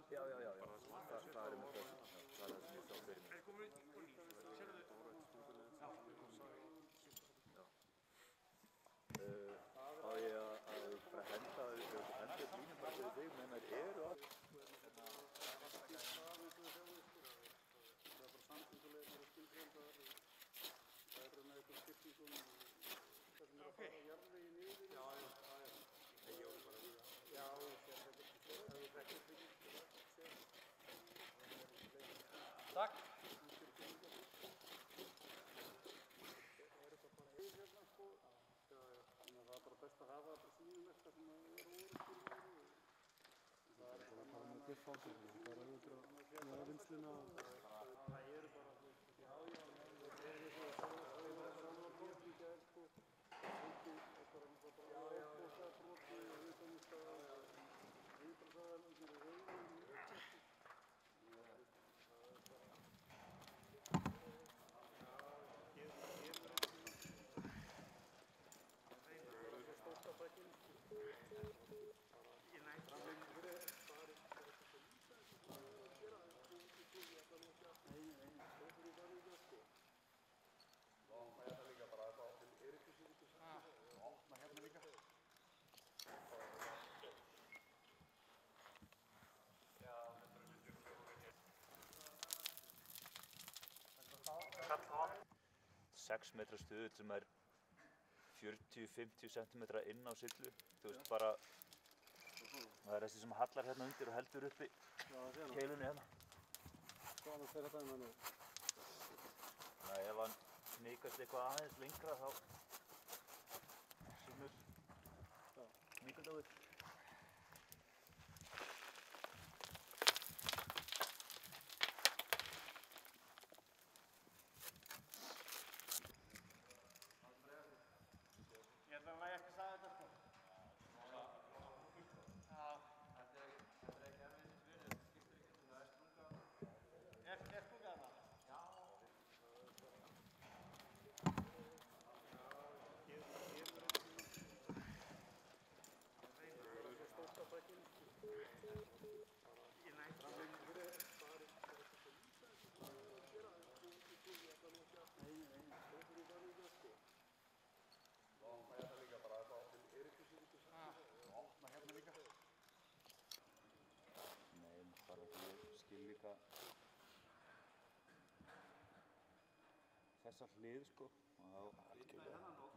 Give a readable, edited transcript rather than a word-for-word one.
Já, það er með þessu. Það er það sem ég sá fyrir mig. Er komin út í nýtt? Sérðu þetta? Á ég að bara henda upp línum bara fyrir þig, menn þær eru allt. Það er bara samsyngulegir og skilgreindar og það er með eitthvað skiptingum það sem er að fara á jarðvegi niður. Já. Ég jóði bara í það. Já, það er ekki fyrir. Takk. Það er bara best að hafa þetta sýnilegt þar sem það er óöryggi og það er bara að fara með diffátur það er auðvitað með vinnsluna það eru bara það er svo sjálfarbyrgja sko það er bara óbóðsbroti og viðkomustæða viðbragðaðalunir og reyðum Sex metra stuðull sem er 40-50 cm inn á sillu, þú veist bara, það er þessi sem hallar hérna undir og heldur uppi keilunni hérna. Svo annars fer þetta hérna nú? Nei, ef hann hnikast eitthvað aðeins lengra þá semur hnikandáður. Það var ekki að sagði þetta sko. Já. Þetta er ekki erfiðis fyrir, þetta skiptir ekki, það er sprungað. Er sprungað þarna? Já. Þessa hlið sko og þá